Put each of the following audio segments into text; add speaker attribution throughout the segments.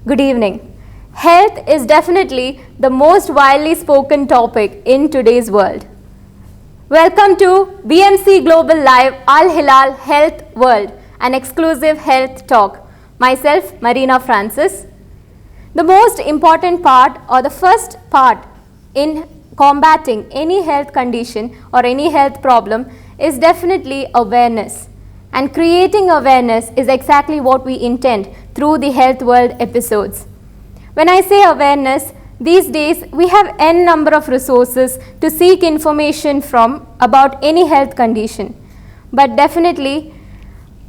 Speaker 1: Good evening. Health is definitely the most widely spoken topic in today's world. Welcome to BMC Global Live Al Hilal Health World, an exclusive health talk. Myself, Marina Francis. The most important part or the first part in combating any health condition or any health problem is definitely awareness. And creating awareness is exactly what we intend through the Health World episodes. When I say awareness, these days we have n number of resources to seek information from about any health condition. But definitely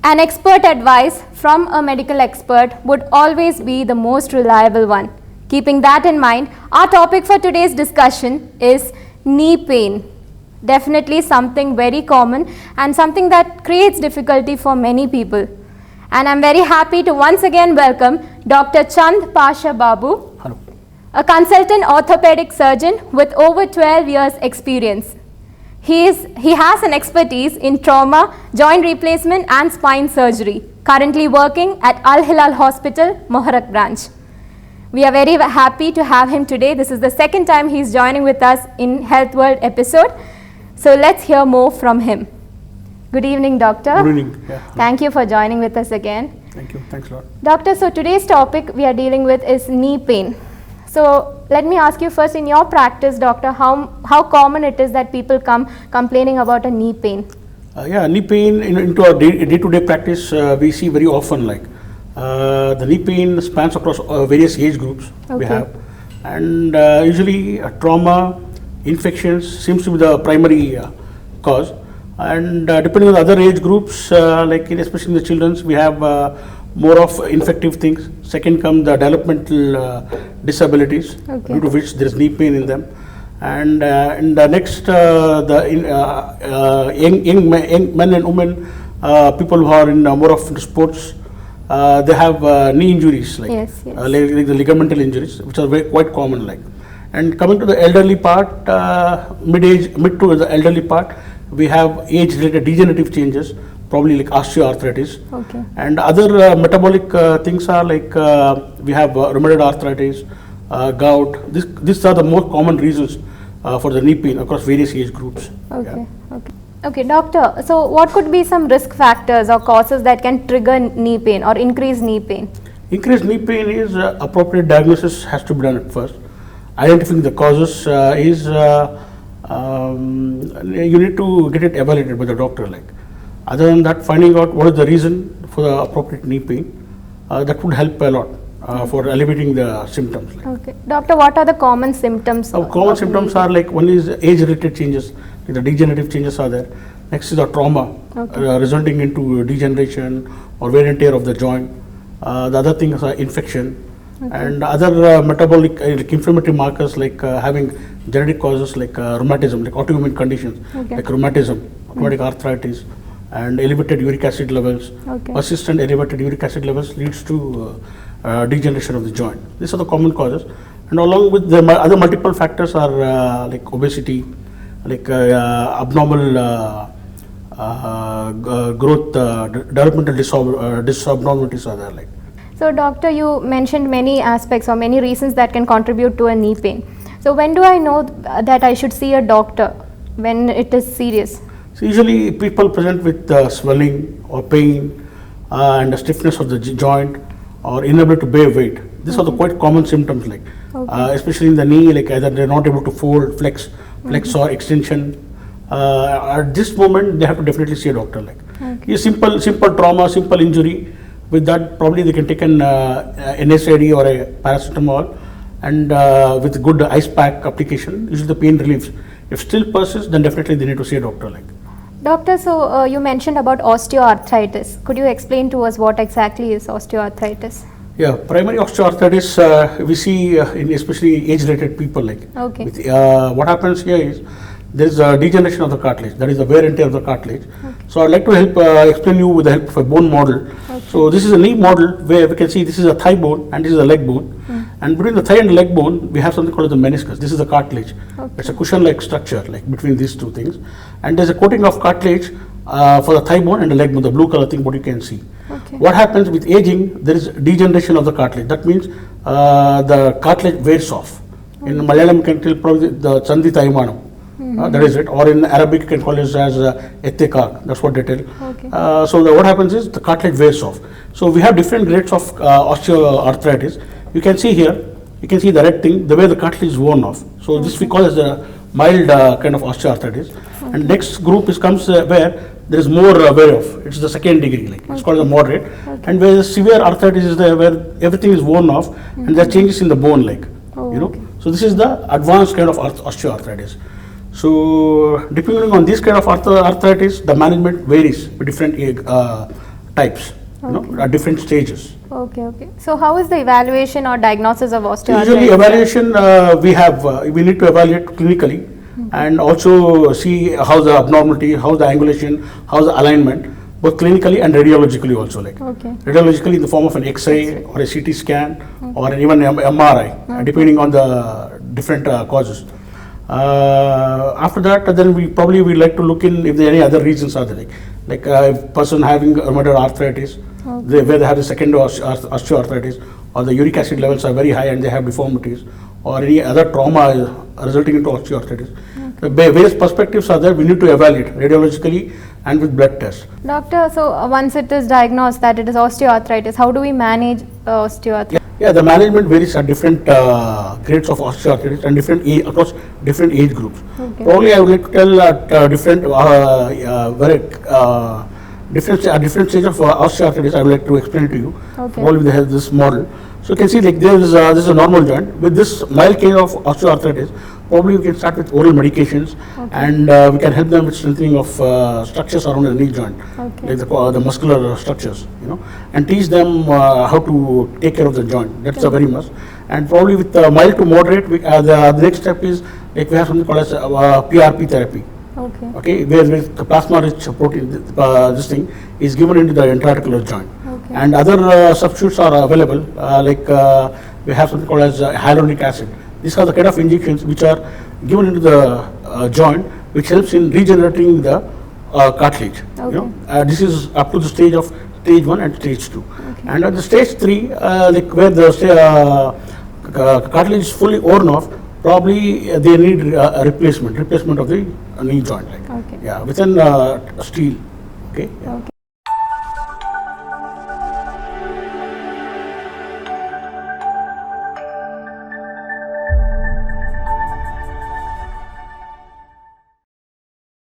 Speaker 1: an expert advice from a medical expert would always be the most reliable one. Keeping that in mind, our topic for today's discussion is knee pain. Definitely something very common and something that creates difficulty for many people. And I'm very happy to once again welcome Dr. Chand Pasha Babu,
Speaker 2: Hello.
Speaker 1: a consultant orthopedic surgeon with over 12 years experience. He has an expertise in trauma, joint replacement and spine surgery, currently working at Al Hilal Hospital, Moharak branch. We are very happy to have him today. This is the second time he's joining with us in Health World episode. So let's hear more from him. Good evening, doctor.
Speaker 2: Good evening. Yeah.
Speaker 1: Thank you for joining with us again.
Speaker 2: Thank you. Thanks a lot.
Speaker 1: Doctor, so today's topic we are dealing with is knee pain. So let me ask you first, in your practice, doctor, how common it is that people come complaining about a knee pain?
Speaker 2: Knee pain into our day-to-day practice, we see very often the knee pain spans across various age groups we have. And usually trauma, infections seems to be the primary cause. And depending on the other age groups, especially in the children's, we have more of infective things. Second come the developmental disabilities, due to which there is knee pain in them. And in the next, young men and women, people who are in more of sports, they have knee injuries, like the ligamental injuries, which are quite common. And coming to the elderly part, mid to the elderly part, we have age-related degenerative changes, probably like osteoarthritis. And other metabolic things are like we have rheumatoid arthritis, gout. These are the more common reasons for the knee pain across various age groups.
Speaker 1: Okay, doctor. So what could be some risk factors or causes that can trigger knee pain or increase knee pain?
Speaker 2: Increased knee pain is appropriate diagnosis has to be done at first. Identifying the causes is you need to get it evaluated by the doctor. Other than that, finding out what is the reason for the appropriate knee pain, that would help a lot for alleviating the symptoms.
Speaker 1: Doctor, what are the common symptoms?
Speaker 2: Common symptoms are one is age-related changes, the degenerative changes are there. Next is the trauma resulting into degeneration or wear and tear of the joint. The other things are infection. And other metabolic inflammatory markers like having genetic causes like rheumatism, like autoimmune conditions like rheumatism, rheumatic arthritis, and elevated uric acid levels. Persistent elevated uric acid levels leads to degeneration of the joint. These are the common causes. And along with the other multiple factors are like obesity, like abnormal growth, developmental disabnormalities are there.
Speaker 1: So doctor, you mentioned many aspects or many reasons that can contribute to a knee pain. So when do I know that I should see a doctor when it is serious?
Speaker 2: So usually people present with swelling or pain and stiffness of the joint or inability to bear weight. These are the quite common symptoms, especially in the knee, either they're not able to fold, flex or extension. At this moment, they have to definitely see a doctor. Simple trauma, simple injury. With that, probably they can take an NSAID or a paracetamol, and with good ice pack application, usually the pain relieves. If still persists, then definitely they need to see a doctor.
Speaker 1: Doctor, so you mentioned about osteoarthritis. Could you explain to us what exactly is osteoarthritis?
Speaker 2: Yeah, primary osteoarthritis we see in especially age-related people. What happens here is there is a degeneration of the cartilage, that is the wear and tear of the cartilage. So I'd like to help explain you with the help of a bone model. So this is a knee model where we can see this is a thigh bone and this is a leg bone. And between the thigh and the leg bone, we have something called the meniscus. This is the cartilage. It's a cushion-like structure between these two things. And there's a coating of cartilage for the thigh bone and the leg bone, the blue color thing what you can see.
Speaker 1: Okay.
Speaker 2: What happens with aging? There is degeneration of the cartilage. That means the cartilage wears off. In Malayalam, you can tell probably the Chandi Taimanam. That is it. Or in Arabic, you can call it as Ettekak. That's what they tell.
Speaker 1: Okay.
Speaker 2: What happens is the cartilage wears off. So we have different grades of osteoarthritis. You can see here, you can see the red thing, the way the cartilage is worn off. So this we call as a mild kind of osteoarthritis. And next group comes where there is more wear off. It's the second degree, like it's called the moderate. And where the severe arthritis is there, where everything is worn off and there are changes in the bone, like you know.
Speaker 1: Okay.
Speaker 2: So this is the advanced kind of osteoarthritis. So depending on this kind of arthritis, the management varies with different types, you know, at different stages.
Speaker 1: Okay. So how is the evaluation or diagnosis of osteoarthritis?
Speaker 2: Usually evaluation we need to evaluate clinically and also see how's the abnormality, how's the angulation, how's the alignment, both clinically and radiologically also, like
Speaker 1: Okay.
Speaker 2: radiologically in the form of an X-ray or a CT scan or even MRI, depending on the different causes. After that, then we probably will like to look in if there are any other reasons are there, like if person having rheumatoid arthritis, where they have the secondary osteoarthritis, or the uric acid levels are very high and they have deformities, or any other trauma resulting into osteoarthritis. The various perspectives are there. We need to evaluate radiologically and with blood tests.
Speaker 1: Doctor, so once it is diagnosed that it is osteoarthritis, how do we manage osteoarthritis?
Speaker 2: Yeah, the management varies at different grades of osteoarthritis and across different age groups.
Speaker 1: Okay.
Speaker 2: Probably I would like to tell at different stage of osteoarthritis. I would like to explain to you.
Speaker 1: Okay.
Speaker 2: Probably they have this model. So you can see like this is a normal joint. With this mild case of osteoarthritis, probably we can start with oral medications, and we can help them with strengthening of structures around the knee joint,
Speaker 1: Okay.
Speaker 2: like the muscular structures, you know, and teach them how to take care of the joint. That's a very must. And probably with mild to moderate, the next step is like we have something called as PRP therapy.
Speaker 1: Okay.
Speaker 2: Okay, where the plasma-rich protein, this thing is given into the intraarticular joint.
Speaker 1: Okay.
Speaker 2: And other substitutes are available, we have something called as hyaluronic acid. These are the kind of injections which are given into the joint, which helps in regenerating the cartilage.
Speaker 1: Okay.
Speaker 2: You know, this is up to the stage of stage 1 and stage 2.
Speaker 1: Okay.
Speaker 2: And at the stage 3, like where the cartilage is fully worn off, probably they need a replacement of the knee joint, like
Speaker 1: Okay.
Speaker 2: yeah, within steel. Okay. Yeah.
Speaker 1: Okay.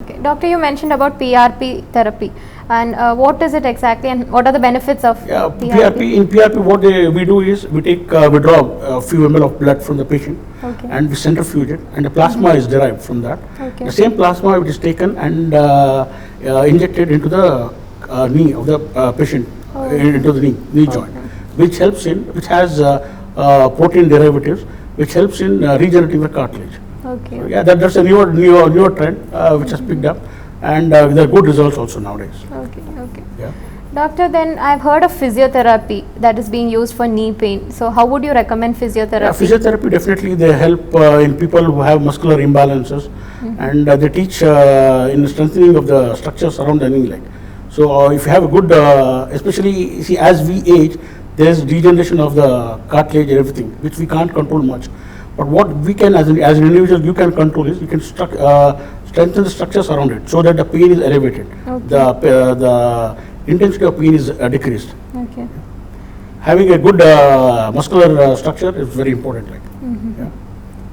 Speaker 1: Okay. Doctor, you mentioned about PRP therapy, and what is it exactly, and what are the benefits of
Speaker 2: Yeah,
Speaker 1: PRP?
Speaker 2: in PRP, what we do is we draw a few ml of blood from the patient,
Speaker 1: Okay.
Speaker 2: and we centrifuge it, and the plasma is derived from that.
Speaker 1: Okay.
Speaker 2: The same plasma which is taken and injected into the knee of the patient, into the knee joint, which has protein derivatives, which helps in regenerating the cartilage.
Speaker 1: Okay.
Speaker 2: So, yeah, that's a newer trend which has picked up, and there are good results also nowadays.
Speaker 1: Okay.
Speaker 2: Yeah.
Speaker 1: Doctor, then I've heard of physiotherapy that is being used for knee pain. So how would you recommend physiotherapy?
Speaker 2: Yeah, physiotherapy definitely they help in people who have muscular imbalances, and they teach in strengthening of the structures around the knee, like. So if you have a good, especially see as we age, there is degeneration of the cartilage and everything, which we can't control much. But what we can, as an individual, you can control is you can strengthen the structures around it so that the pain is elevated.
Speaker 1: Okay.
Speaker 2: The intensity of pain is decreased.
Speaker 1: Okay.
Speaker 2: Having a good muscular structure is very important. Like, yeah.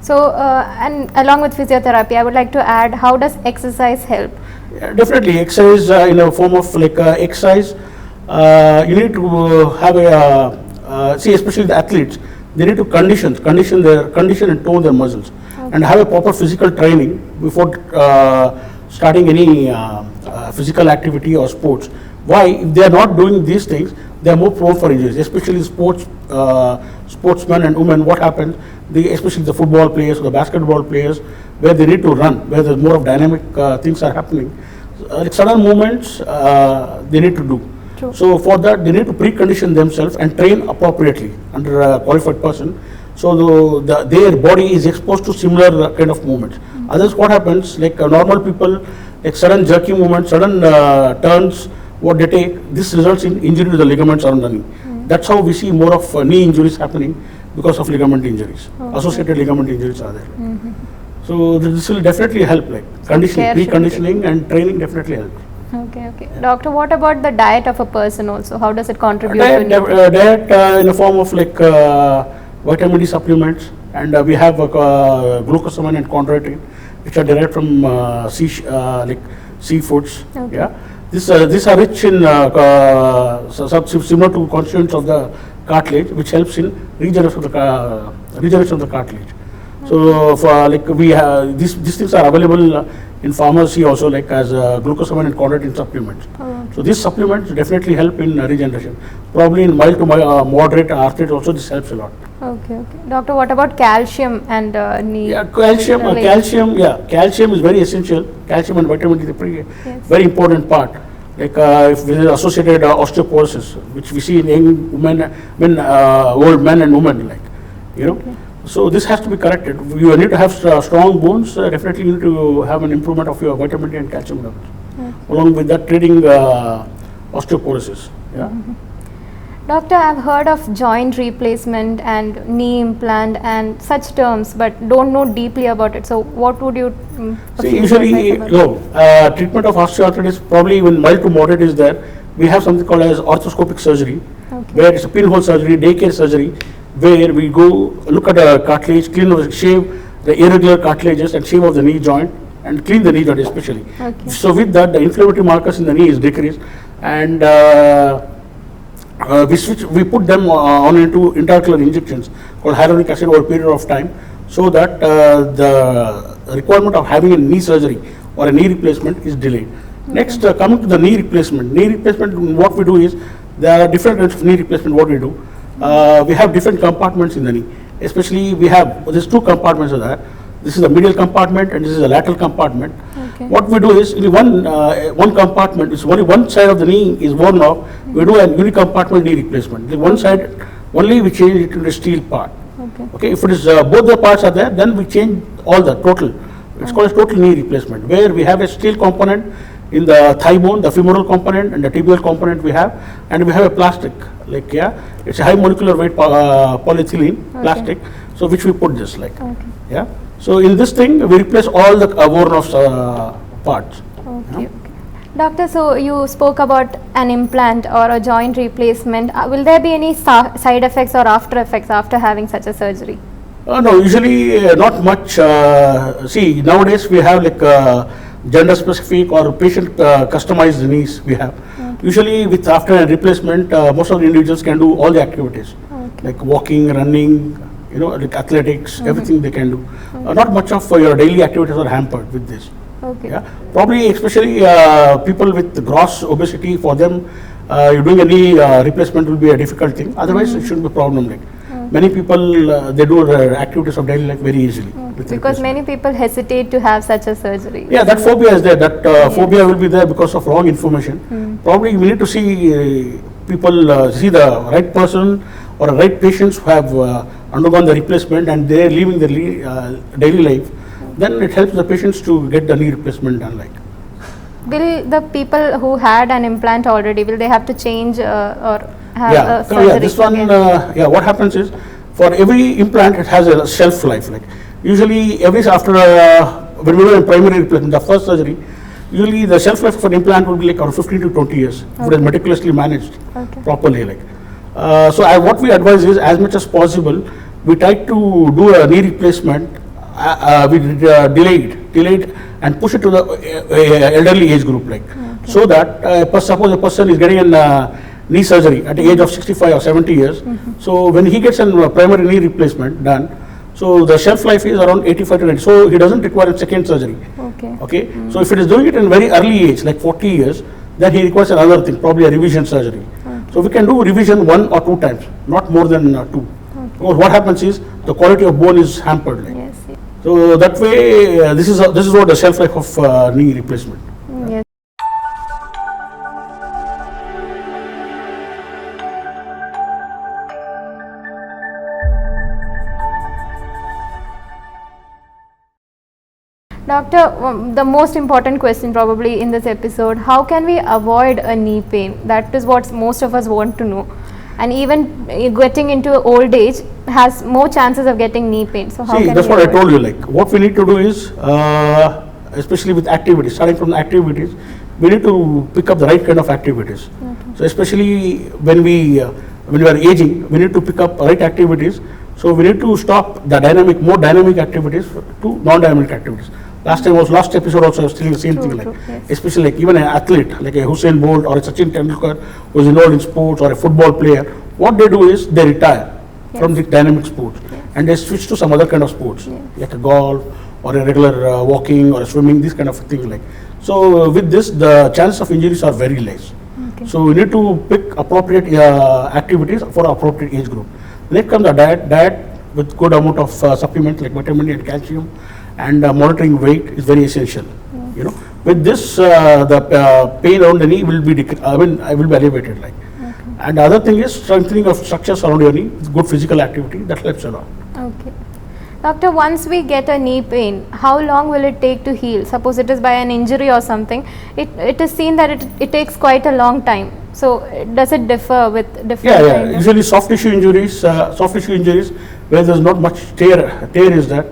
Speaker 1: So, and along with physiotherapy, I would like to add, how does exercise help?
Speaker 2: Yeah, definitely, exercise in a form of like exercise. You need to have a see, especially the athletes. They need to condition and tone their muscles, and have a proper physical training before starting any physical activity or sports. Why? If they are not doing these things, they are more prone for injuries, especially sportsmen and women. What happens? Especially the football players or the basketball players, where they need to run, where there's more of dynamic things are happening. Like sudden movements, they need to do.
Speaker 1: True.
Speaker 2: So for that, they need to precondition themselves and train appropriately under a qualified person. So their body is exposed to similar kind of movements. Others, what happens? Like normal people, like sudden jerky movements, sudden turns, what they take, this results in injury to the ligaments around the knee. That's how we see more of knee injuries happening because of ligament injuries. Associated ligament injuries are there. So this will definitely help, like conditioning,
Speaker 1: Care should be
Speaker 2: pre-conditioning and training definitely helps.
Speaker 1: Okay. Doctor, what about the diet of a person also? How does it contribute
Speaker 2: Diet,
Speaker 1: to
Speaker 2: diet in the form of like vitamin D supplements, and we have glucosamine and chondroitin, which are derived from like seafoods.
Speaker 1: Okay.
Speaker 2: Yeah, these are rich in similar to constituents of the cartilage, which helps in regeneration of the cartilage. So for like we have these things are available in pharmacy also, like as glucosamine and chondroitin supplements. So these supplements definitely help in regeneration. Probably in mild to moderate arthritis also this helps a lot.
Speaker 1: Okay. Doctor, what about calcium and knee?
Speaker 2: Yeah, calcium is very essential. Calcium and vitamin D is a very important part. Like if there is associated osteoporosis, which we see in young women, old men and women, like So this has to be corrected. You need to have strong bones. Definitely you need to have an improvement of your vitamin D and calcium levels. Along with that, treating osteoporosis. Yeah.
Speaker 1: Doctor, I've heard of joint replacement and knee implant and such terms, but don't know deeply about it. So what would you
Speaker 2: see? Usually, treatment of osteoarthritis, probably when mild to moderate is there, we have something called as arthroscopic surgery, where it's a pinhole surgery, daycare surgery, where we go look at the cartilage, shave the irregular cartilages and shave off the knee joint and clean the knee joint especially. So with that, the inflammatory markers in the knee is decreased, and we put them on into intraarticular injections called hyaluronic acid over a period of time, so that the requirement of having a knee surgery or a knee replacement is delayed. Next, coming to the knee replacement. What we do is, there are different kinds of knee replacement. What we do, we have different compartments in the knee. Especially, there's two compartments of that. This is the medial compartment and this is the lateral compartment. What we do is, in one compartment, is only one side of the knee is worn off. We do a unicompartment knee replacement. The one side only we change it to the steel part. Okay. If it is both the parts are there, then we change all the total. It's called a total knee replacement, where we have a steel component in the thigh bone, the femoral component and the tibial component we have, and we have a plastic, it's a high molecular weight polyethylene plastic, so which we put this So in this thing we replace all the worn off parts.
Speaker 1: Doctor, so you spoke about an implant or a joint replacement. Will there be any side effects or after effects after having such a surgery?
Speaker 2: No, usually not much. See, nowadays we have gender specific or patient customized knees we have. Usually after a replacement, most of the individuals can do all the activities, like walking, running, like athletics, everything they can do. Not much of your daily activities are hampered with this. Probably especially people with gross obesity, for them doing a knee replacement will be a difficult thing. Otherwise it shouldn't be a problem. Many people they do activities of daily life very easily.
Speaker 1: Because many people hesitate to have such a surgery.
Speaker 2: Yeah, that phobia is there. That phobia will be there because of wrong information. Probably we need to see people see the right person or right patients who have undergone the replacement and they are living their daily life. Then it helps the patients to get the knee replacement done.
Speaker 1: Will the people who had an implant already, will they have to change or have a surgery?
Speaker 2: This one, what happens is, for every implant it has a shelf life. Usually after when we do a primary replacement, the first surgery, usually the shelf life of an implant will be around 15 to 20 years if it is meticulously managed properly. So what we advise is, as much as possible, we try to do a knee replacement. We delayed and push it to the elderly age group, so that suppose a person is getting a knee surgery at the age of 65 or 70 years. So when he gets a primary knee replacement done, so the shelf life is around 85 to 90. So he doesn't require a second surgery. So if it is doing it in very early age, like 40 years, then he requires another thing, probably a revision surgery. So we can do revision 1 or 2 times, not more than 2. Because what happens is the quality of bone is hampered. So that way, this is what the shelf life of knee replacement.
Speaker 1: Doctor, the most important question probably in this episode, how can we avoid a knee pain? That is what most of us want to know. And even getting into old age has more chances of getting knee pain. So how
Speaker 2: See,
Speaker 1: can
Speaker 2: that's
Speaker 1: we
Speaker 2: what I
Speaker 1: avoid?
Speaker 2: told you. Like, what we need to do is, especially with activities, starting from the activities, we need to pick up the right kind of activities. So, especially when we are aging, we need to pick up right activities. So, we need to stop the more dynamic activities to non-dynamic activities. Last episode also I was telling the same
Speaker 1: True,
Speaker 2: thing, like,
Speaker 1: true, yes.
Speaker 2: especially like even an athlete like a Hussein Bolt or a Sachin Tendulkar who is involved in sports, or a football player, what they do is they retire from the dynamic sports and they switch to some other kind of sports, like a golf or a regular walking or swimming, these kind of things like. So with this, the chances of injuries are very less. So we need to pick appropriate activities for appropriate age group. Next comes the diet with good amount of supplements like vitamin D and calcium, and monitoring weight is very essential. You know, with this, the pain around the knee will be will be elevated. Like, and the other thing is strengthening of structures around your knee with good physical activity, that helps a lot.
Speaker 1: Okay. Doctor, once we get a knee pain, how long will it take to heal? Suppose it is by an injury or something. It is seen that it takes quite a long time. So does it differ with different? kind of-
Speaker 2: Usually soft tissue injuries, where there's not much tear is there.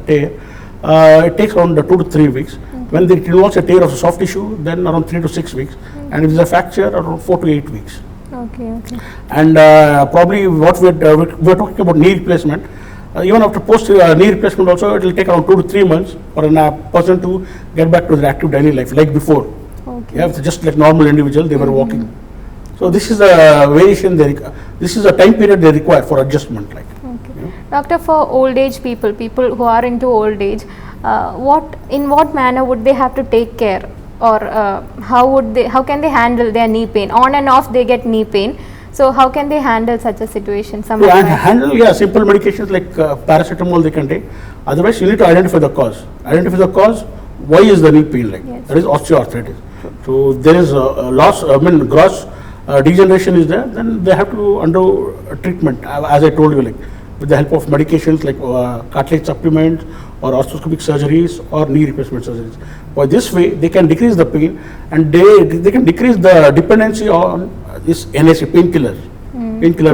Speaker 2: It takes around 2 to 3 weeks. When it involves a tear of the soft tissue, then around 3 to 6 weeks, and if it's a fracture, around 4 to 8 weeks.
Speaker 1: Okay.
Speaker 2: And probably what we're talking about knee replacement. Even after post knee replacement also, it will take around 2 to 3 months for a person to get back to their active daily life like before.
Speaker 1: Okay.
Speaker 2: Yeah, it's just like normal individual, they were walking. So this is a variation. This is a time period they require for adjustment. Like.
Speaker 1: Okay. Doctor, for old age people who are into old age, in what manner would they have to take care, or how can they handle their knee pain? On and off they get knee pain. So how can they handle such a situation? Some advice?
Speaker 2: Simple medications like paracetamol they can take. Otherwise, you need to identify the cause. Why is the knee pain like?
Speaker 1: Yes.
Speaker 2: That is osteoarthritis. So there is gross degeneration is there. Then they have to undergo treatment, as I told you, like with the help of medications like cartilage supplements or arthroscopic surgeries or knee replacement surgeries. By this way, they can decrease the pain, and they can decrease the dependency on this NSA painkiller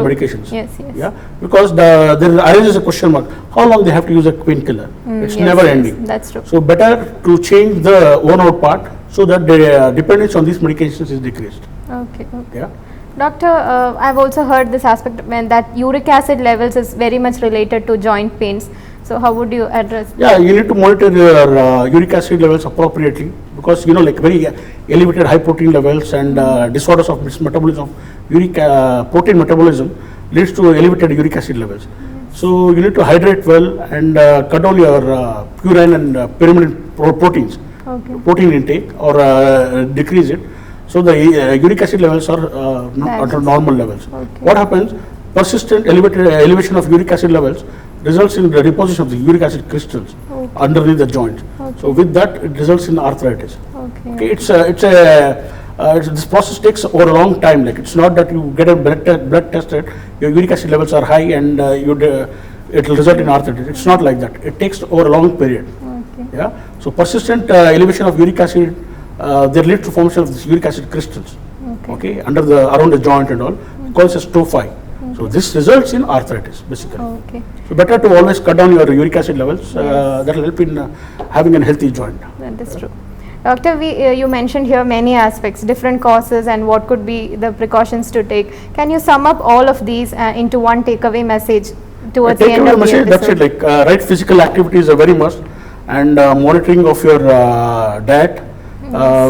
Speaker 2: medications.
Speaker 1: Yes.
Speaker 2: Yeah, because there arises a question mark: how long they have to use a painkiller? It's
Speaker 1: Yes,
Speaker 2: never
Speaker 1: yes,
Speaker 2: ending.
Speaker 1: that's true.
Speaker 2: So better to change the worn-out part so that the dependence on these medications is decreased.
Speaker 1: Okay.
Speaker 2: Yeah.
Speaker 1: Doctor, I've also heard this aspect that uric acid levels is very much related to joint pains. So how would you address?
Speaker 2: Yeah, you need to monitor your uric acid levels appropriately, because like very elevated high protein levels and disorders of metabolism, protein metabolism leads to elevated uric acid levels. So you need to hydrate well and cut down your purine and pyrimidine proteins, protein intake, or decrease it. So the uric acid levels are at normal levels. What happens? Persistent elevation of uric acid levels results in the deposition of the uric acid crystals underneath the joint. So with that, it results in arthritis. Okay, this process takes over a long time. Like, it's not that you get a blood tested, your uric acid levels are high and it will result in arthritis. It's not like that. It takes over a long period. Yeah. So persistent elevation of uric acid, there leads to formation of this uric acid crystals. Okay, around the joint and all, called as tophi. So this results in arthritis basically. So better to always cut down your uric acid levels. That will help in having a healthy joint.
Speaker 1: That is true. Doctor, you mentioned here many aspects, different causes and what could be the precautions to take. Can you sum up all of these into one takeaway message towards the end of the episode?
Speaker 2: That's it. Like right physical activity is a very must, and monitoring of your diet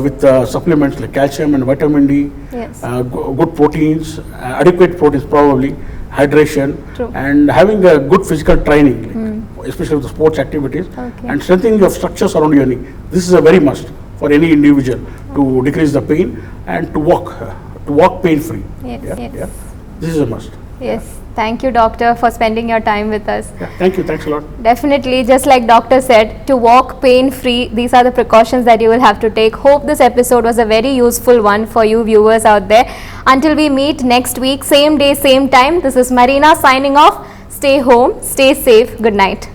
Speaker 2: with supplements like calcium and vitamin D, good proteins, adequate proteins probably, hydration, and having a good physical training, especially with the sports activities, and strengthening of structures around your knee. This is a very must for any individual to decrease the pain and to walk pain free.
Speaker 1: Yes.
Speaker 2: This is a must.
Speaker 1: Yes. Thank you, doctor, for spending your time with us.
Speaker 2: Thank you. Thanks a lot.
Speaker 1: Definitely, just like doctor said, to walk pain free, these are the precautions that you will have to take. Hope this episode was a very useful one for you viewers out there. Until we meet next week, same day, same time, this is Marina signing off. Stay home, stay safe. Good night.